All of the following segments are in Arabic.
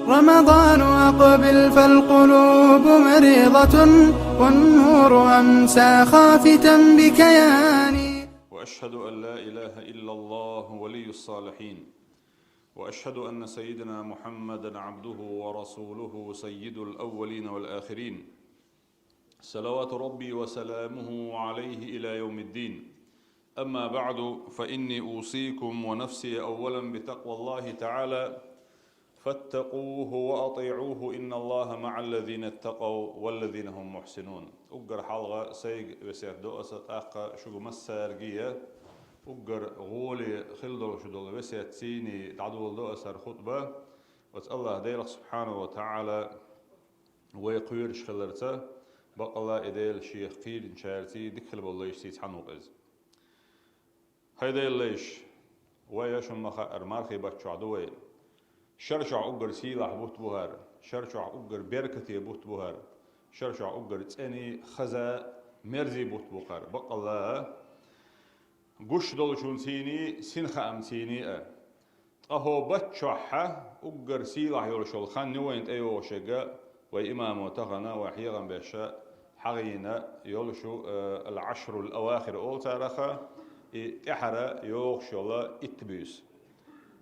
رمضان أقبل فالقلوب مريضة والنور أمسى خافتا بكياني. وأشهد أن لا إله إلا الله ولي الصالحين، وأشهد أن سيدنا محمدا عبده ورسوله سيد الأولين والآخرين، صلوات ربي وسلامه عليه إلى يوم الدين. أما بعد، فإني أوصيكم ونفسي أولا بتقوى الله تعالى، فاتقوه وأطيعوه إن الله مع الذين اتقوا والذين هم محسنون. أقر حلقة سيق بسير دوسة أقا شو مسارجية أقر غولي خلدل شدول بسير تسيني تعدول دوسة خطبة وتسأل الله ديلك سبحانه وتعالى ويقويرش خلرته بقى الله إديل شيخ قيل شارتي دخل بالله يشتيت حنوقز هيدا الليش ويشم مخا أرمارخي بكشو عدوي شرشع أقر سيلاح بوت بوهر، شرشع أقر بركتي بوت بوهر، شرشع أقر تاني خزا مرزي بوت بوهر بقى الله قش دولشون سيني سنخا أم سيني أهو بتشحة أقر سيلاح يولشول خان نوين أيوه شجع وإمام وتغنى وحيغا بشاء حغينا يولشو العشر الأواخر أول تارخا إحرا يوغشولا إتبيس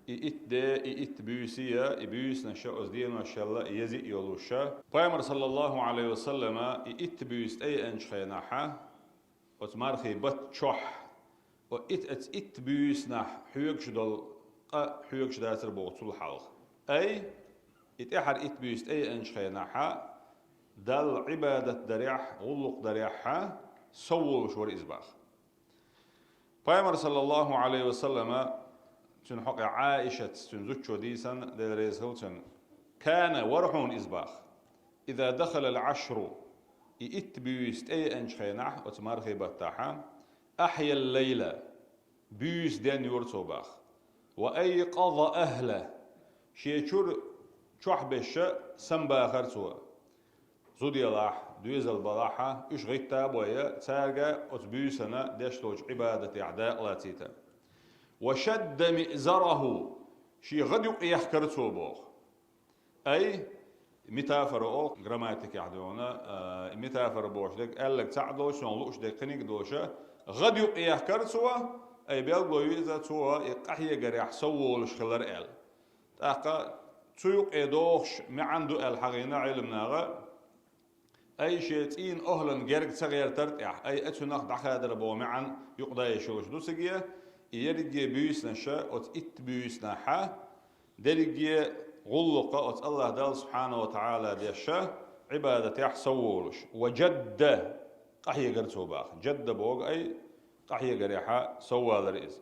إتبيسيا إبيس نشأ أزدين ما شاء الله يزي يولوشا بايمر صلى الله عليه وسلم إتبيس أي أنشخيناحا وتمارخي بتشح إتبيس نح حيوكش دول حيوكش داتر بوطول حلق أي إتحر إتبيس أي أنشخيناحا دل عبادة دريح غلق دريحها سوول شور إزباخ بايمر صلى الله عليه وسلم تن حق عائشة تن زوجو ديسن ديريز هلتن كان ورحون إزباخ إذا دخل العشر إتبيست أي أنشخيناح وتمارخي بطاحا أحيا الليلة بيس دين يورتو باخ وأيقظ أهله شيشور شوح بشا سنباخرتوا زودي الله دويز البلاحة إش غيتا بويا تارجا أتبيسنا ديشتوج عبادة أعداء لاتيتا وشد مئزره شي غد يحكرتو بوخ أي متافر أو جراماتيك يعدونا متافر بوش دك قالك تعدوش نلوش دك قنيك دوشة غد يحكرتو أي بيلغو يزا تو يقحي جريح سوولش خلر إل تاقا تيوق إدوش ما عنده الحقينا علمنا أي شيء أهلا جرق صغير ترتاح أي أتناق دخادر بو معا يقضى يشوش دوسجية يرجع بيسنا شاء أت بيسنا حا درجة غلقة أت الله دال سبحانه وتعالى ديشة عبادة يحسولش وجد قحية قرتو باخ جد بوق أي قحية قريحة سوى الرئيس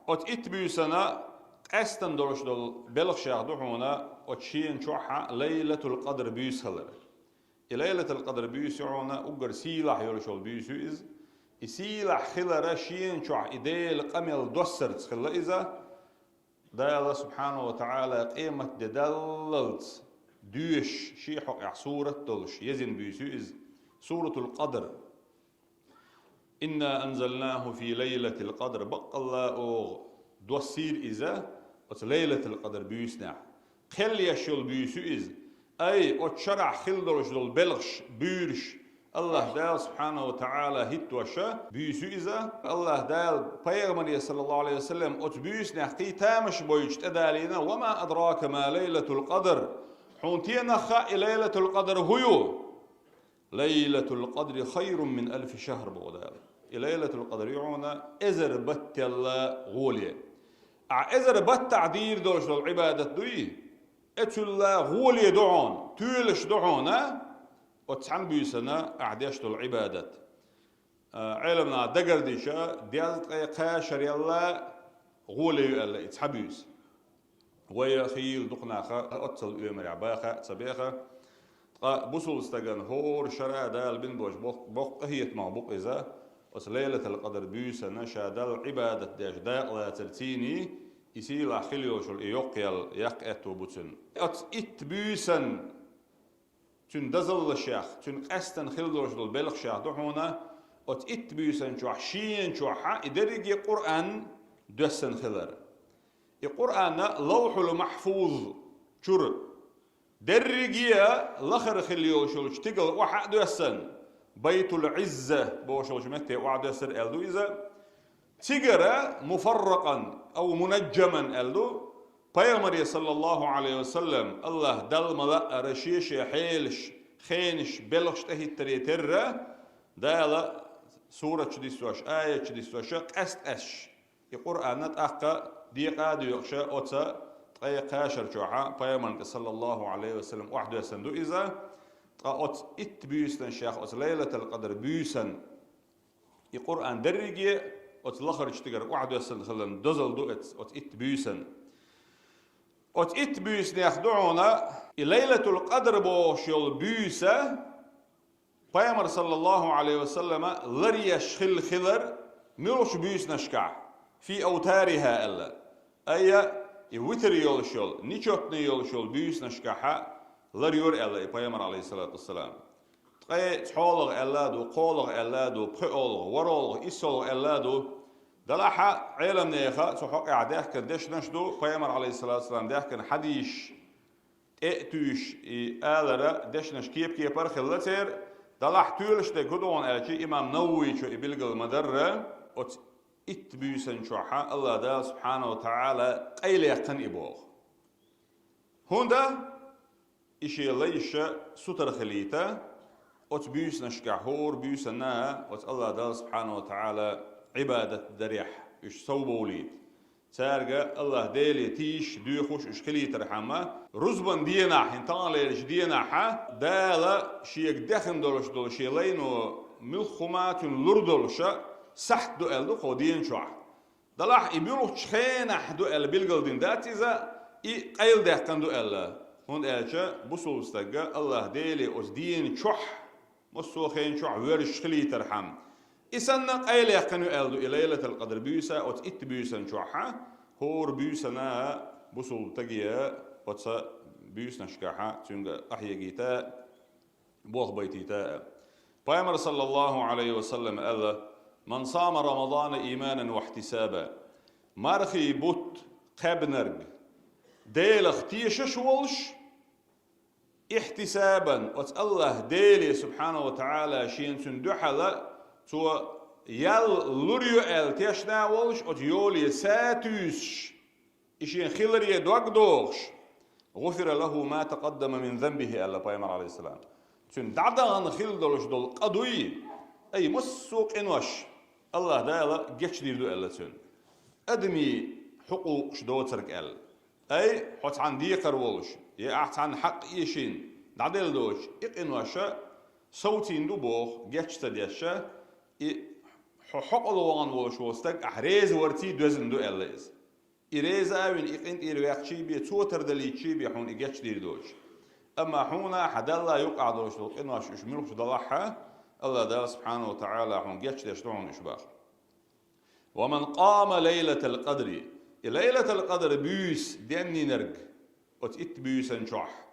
أت بيسنا أستن دولش دول بلغ شاخ دوحونا أتشين شوحة ليلة القدر بيس خلر ليلة القدر بيس يعونا أقر سيلاح يولشول بيسو إز سيلاح خلر شين شوح إديل قمل دوسر تخلر إذا دا الله سبحانه وتعالى قيمة دللت دوش شي حق سورة دولش يزن بيسو إز سورة القدر إنا أنزلناه في ليلة القدر بق الله أوغ دوسير إذا ليلة القدر بيسنا خل يشول بيسو إز أي أتشرع خل درش دول بلغش بيرش الله دال سبحانه وتعالى هتوشا بيسو إذا الله دال بيغمر صلى الله عليه وسلم أتبيسنا قيتامش بويجت أدالينا وما أدراك ما ليلة القدر حونتينا خاء ليلة القدر هيو ليلة القدر خير من 1000 شهر بغدال ليلة القدر يعونا إزر بت الله غوليه إذا بات تعدير دوش العبادة دوي اتلا غولي دعون تولش دعونا وتسعن بيسنا أعديش العبادة علمنا دقر ديشا ديالت قاشر يلا غولي يلا يتحبيس ويا خيل دقناخا أتصل يومر عباخا صبيخا بوصل استغن هور شرا دال بن بوش بوق هيت ما بوق إذا ليلة القدر بيسنا شادل عبادة ديش داق لا ترتيني يسيل أخليوش الإيوقيال يقأتو بوتن إت بيسن تن دزل الشيخ تن قستن خلدوش دول بلغ شيخ دوحونا إت بيسن شوح شين شوحا إدريجي قرآن دوسن خلر القرآن لوح المحفوظ شور درجية لخر خليو شولش تقل واحد يسن بيت العزة بوشولش متى واحد يسر ألدو إذا تجرى مفرقا أو منجما ألدو بيامري صلى الله عليه وسلم الله دل ملا رشيش حيلش خينش بلغش تهي تريتر دالا سورة شديسوش آية شديسوش قست أش القرآن نتأخى ديقا ديوشا أوتا تقايا قاشر جوحا بيامري صلى الله عليه وسلم واحد يسندو إذا أوت بيوسن شيخ أوت ليلة القدر بيوسن القرآن درجي أوت لخرج تجر واحد يسند خلنا دزل دوت أوت بيوسن أوت بيوسن يخدعونا ليلة القدر بوشيل بيوسة بيامر صلى الله عليه وسلم لريش خلر ملوش بيوس نشكع في أوتارها ألا أي وتر يولشول نيشوتني يولشول بيوس نشكعها لريور ألا بيامر عليه الصلاة والسلام تقي تحولغ ألادو قولغ ألادو بخولغ ورولغ إسولغ ألادو دلحا علم نيخا تحقق عداه كدش نشدو بيامر عليه الصلاة والسلام ده كان حديش اتوش آلرا دشنش كيب برخلتر دلح تولش ده كدون ألشي إمام نووي شو إبلغ المدرة أت إتبيسن شوحا الله دا سبحانه وتعالى قيل يقن إبوغ هوندا إشي ليش ستر خليتا أت بيسن شكاحور بيسنا أت الله دا سبحانه وتعالى عبادة دريح إش صوبو وليد سارجا الله ديلي تيش دوخوش اشخلي ترحمه رزبن دينا حنتان ليش دينا حا دالا شيك دخن دولش شيلينو ملخمات لردولش سحت دو الدو خودين شوع دلاح يبيلو تشخينا دو ال بيلغل دين داتيزا اي قيل دهكن دو ال هون الچا بوسول استغا الله ديلي اس دين شوح مسوخين شوع ورش خلي ترحم إسنا قيل يقنو ألدو ليلة القدر بيوسا أو بيوسا شوحا هور بيوسنا بوصل تجيا وتسا بيوسنا شكاحا تونغ أحيا جيتا بوخ بيتيتا بيامر صلى الله عليه وسلم قال من صام رمضان إيمانا واحتسابا مارخي بوت قبنرج ديل اختيشش ولش احتسابا وت الله ديلي سبحانه وتعالى شين سندحلا تو يال لوريو ال تيشنا ولش ات يولي ساتوش إشين خلري دوغش غفر له ما تقدم من ذنبه ألا بيامر عليه السلام تون دعدان خل دولش دول قدوي أي مسوق إنوش الله دايلا جيش ديردو ألا تون أدمي حقوق شدو ترك أل أي حط عن ديقر ولش يأحت عن حق إيشين دعدل دوش إق إنوشا صوتين دو بوخ جيش تديشا حق الوان ولش وستك أحريز ورتي دوزن دو ألاز إريز أوين إقنت إرويقشي بي توتر دليتشي بي حون إجيش دير دوش أما حونا حدالا يقع دوش دول إنواش إشملوش دلحها الله دا سبحانه وتعالى حون جيش ديشتون إشباخ ومن قام ليلة القدر ليلة القدر بيوس ديني نرق وتإت بيوسا شح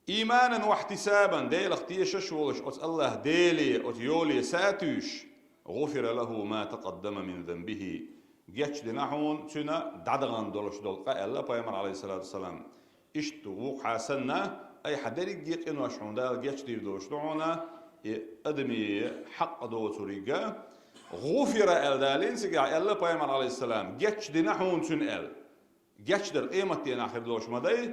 إيمانا واحتسابا ديل اختيشش ولش أت الله ديلي أت يولي ساتوش غفر له ما تقدم من ذنبه جيتش دناحون تنا دعدغان دولش دولقا الله بيامر عليه الصلاة والسلام إشتو وقع سنة أي حدري جيت إنو أشعون دال جيتش دير دولش دعونا أدمي حق دو تريقا غفر الدالين سيقع الله بيامر عليه السلام جيتش دناحون تن ال جيتش در قيمة تين آخر دولش مدي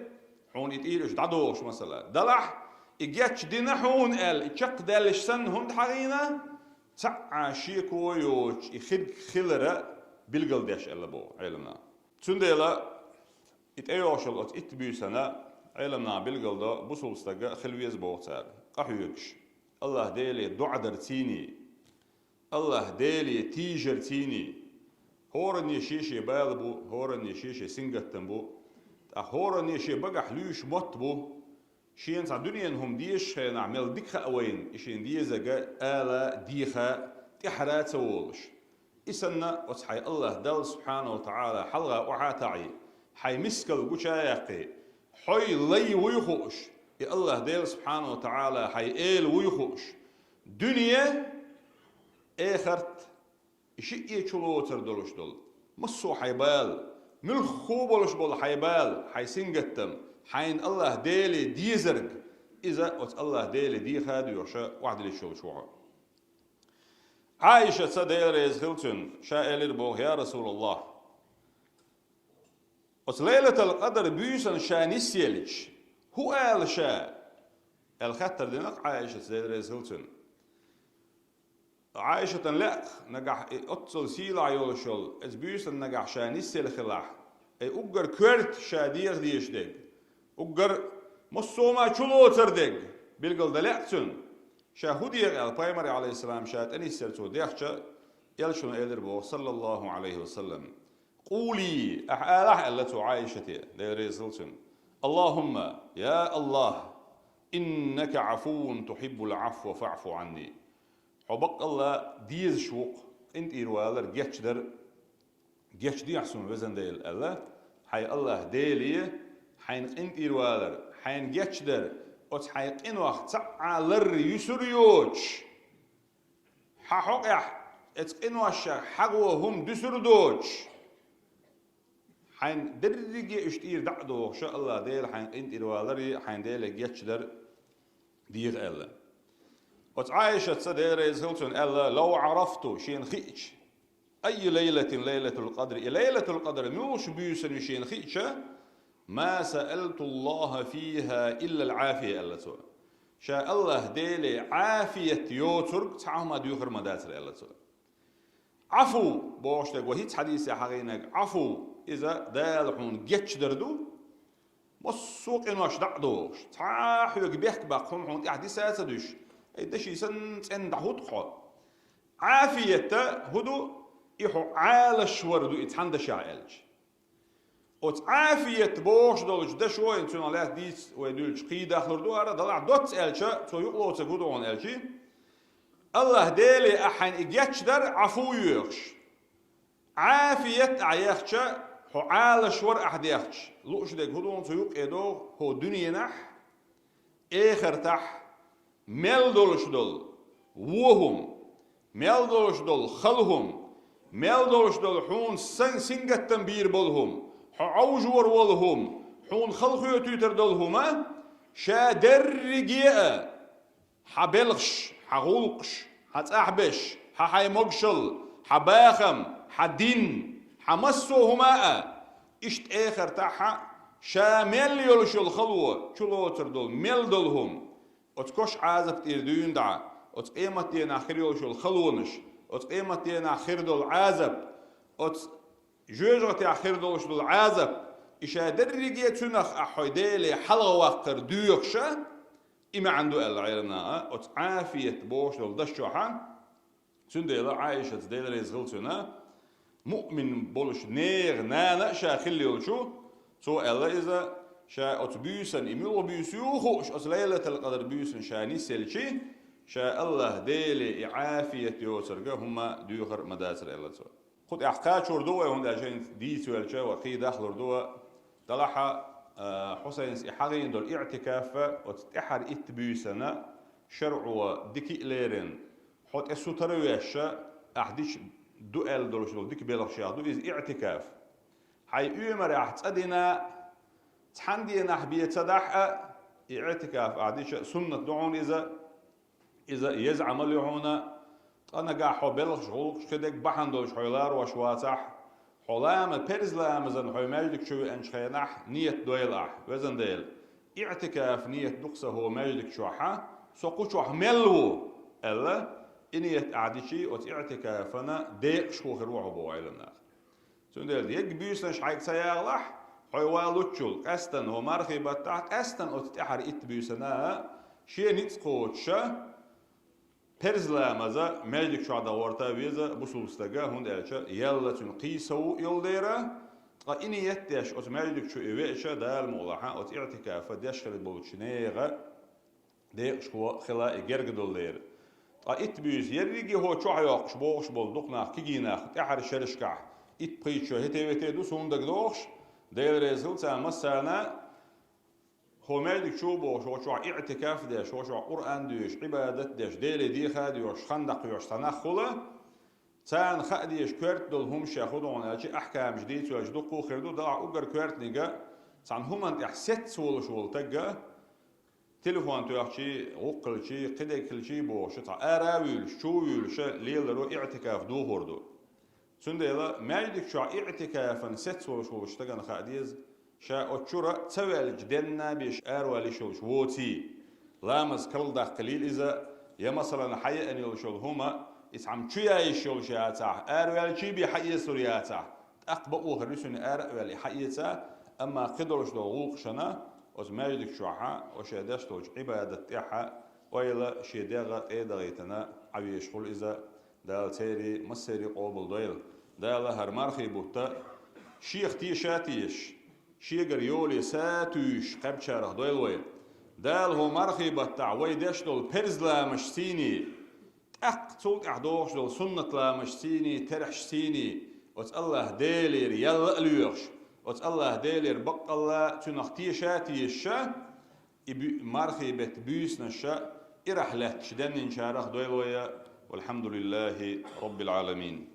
حون يتقيلش دعدوش مثلا دلح جيتش دناحون ال اتشق دالش سن هند حقينا تعا شيكو يوش يخد خلرة بلغل ديش ألا بو علمنا تنديلا إتأيوشل إتبيسنا علمنا بلغل دا بوصل استقا خلويز بوغتال قحيوكش الله ديلي دعدر تيني الله ديلي تيجر تيني هورن يشيشي بالبو هورن يشيشي سنغتن بو هورن يشي بقى حلوش بط بو شين تاع دنيا انهم ديش نعمل ديخا اوين اشين ديزا آلا ديخا تحرات سولش إسنا وتحي الله دال سبحانه وتعالى حلقة وعاتعي حي مسكل قشايقي حي لي ويخوش يا الله دال سبحانه وتعالى حي إيل ويخوش دنيا آخرت شيء يشلو تردلش دل مصو حيبال ملخ خوبلش بول حيبال حيسنجتم حين الله ديلي ديزرق إذا أت الله ديلي دي خاد يوشا واحد اللي شو عائشة صدير يزغلتن شائل بوغ يا رسول الله أت ليلة القدر بيوسن شانيس يلش هو قال شاء الخطر دينك عائشة صدير يزغلتن عائشة لأ نجح أتصل سيلا يولشل إز بيوسن نجح شانيس يلخلاح أجر كرت شادير ديش ديك أجر مصوما شلو تردق بالقل دلعتن شاهودي البايمري عليه السلام شات أني سرتو ديخشة يلشون إلربو صلى الله عليه وسلم قولي أحالح ألتو عائشتي ليريزلتن اللهم يا الله إنك عفو تحب العفو فاعف عني حبق الله ديز شوق انت إيروالر جيش دي أحسن وزن ديل الله حي الله ديلي حين انت إيروالر حين جيش در أت حيق إن وقت تعالر يسريوش حق ات إن وش حقوهم دسردوش حين درجي اشتير دعدو شاء الله ديل حين انت إيروالر حين ديل جيش در دير الله أت عائشة صدير يزهلتون الله لو عرفتو شين خيش أي ليلة القدر ليلة القدر موش بيوسن شين خيشة ما سألت الله فيها إلا العافية ألتو شاء الله ديلي عافية يوترك تعهم ديوخر مداتر ألتو عفو بوشتك وهيت حديث حقينك عفو إذا دالحون جيتش دردو والسوق إنوش دعدوش تعاحيوك بيحك باقهم حون إحدي ساتدوش إدشي سن دعوت خو عافية هدو إحو عالش وردو إتحندش عالج عافية بوش دولش دشوي انتون عليه ديس ويدولش قيدة خلردو هذا دلع دوت ألشا تو يقلو تقولو عن ألشي الله ديلي أحن إجيتش در عفو يخش عافية عيخشا هو عالش ور أحد يخش لوش ديك هدو انتو يقيدو هو دنيا نح إخر تح مل دولش دول وهم مل دولش دول خلهم مل دولش دول حون سنجة تنبير بولهم حوجور والهم حون خلقوا تويتر دولهما شادرجيا حبلغش حغولقش حتأحبش ححيمقشل حباخم حدين حمسوهما اشت اخر تاحا شامل يلش الخلوة شلوتر دول مل دولهم اتكوش عازب تيردون دعا اتقيمت دين اخر يلش الخلونش اتقيمت دين اخر دول عازب جوجة آخر دولش دول عازب إشا درجة تنخ أحيدالي حلقة وقر دويخشة إما عنده العيرنا عافية بوش دول دشوحان سنديلا عايشة ديلا ريزغلتنا مؤمن بولش نير نانا شا خلي يلشو سو ألا إذا شا أتبيوسن إميلو بيوسيوخو إش ليلة القدر بيوسن شا نيسيلشي شا الله ديلي عافية يوسرقه هما دويخر مداسر ألا سو خد احكاش وردوه هون اجين ديس والشا وقي داخل وردوه طلعها حسين احاغين دول اعتكاف وتتحر اتبيسنا شرع ديكي ليرن حط السوترويشا احديش دوال دولش دول ديكي بيلغشا دو از اعتكاف حي امر احتدنا تحندينا حبيه تدح اعتكاف احديش سنه دعون اذا يزعم لهنا أنا قاعد حبلغ شغل كدك بحندوش حيلار وشواتح حلام البرزلام زن حيماجدك شو أنش خيناح نية دويلح وزن ديل اعتكاف نية دقسة هو ماجدك شوحة سوقو شوح ملو ألا نية عادشي وت اعتكافنا ديق شو خروح بوعيلنا سون ديل يك بيسن شحيك سياغلح حيوالوتشول قستن هو مرخي بتاع قستن وتتحر اتبيسنا شي نتقوتشا Perzlamaz'a meclik şu anda orta vize bu sulstaga hund elçe yalla tün qisau yoldera qa iniyet deş ot meclik şu eveşe dal molaha ot i'tikafa deşkhil bolçnega de şu khila gergdolder qa itbüz yerigi ho şu ayoq şu boğuş bolduqna kigina tahar şerişka it qiço hetevete du sonda gdoş der rezulta masana هو مالك شو بوش شو اعتكاف داش شو قرآن ديش عبادة داش ديل دي خاد يوش خندق يوش تنخله تان خديش كورت دول هم شاخدون أجي أحكام جديد وأجدقوا خردو ضاع أجر كورت نجا تان هم أنت أحست شول تجا تلفون تيحكي وقلشي قديكلشي بوش تاع أراويل شويل ش ليل رو اعتكاف دو هردو سندلا ما يدك شو اعتكافا ست شول اشتغل خاديز شا أتشورا تسوال جدنا بيش أروالي شول ووتي لامس كل ده قليل إذا يا مثلا حي أن يشول هما يسعم شيا يشول شياتا أروالي شي بحي سورياتا أقبأوا هرسون أروالي حيتا أما قدرش دو غوقشنا وز ماجدك شوحا وشهداش توج عبادة تيحا ويلا شيداغا ايداغيتنا عويش خل إذا دال تيري مسيري قوبل دويل دال هرمارخي بوتا شيخ تيشاتيش شيغر يولي ساتوش قبل شارخ دويل ويل دال هو مرخي بتاع ويداش دول برز لا مشتيني تولك أحدوش دول سنة لا مشتيني ترحش سيني وت الله ديلير يلا اليوش وت الله ديلير بق الله تنختي شاتي الشا مرخي بت بيسنا الشا إرحلت شدن شارخ دويل ويا والحمد لله رب العالمين.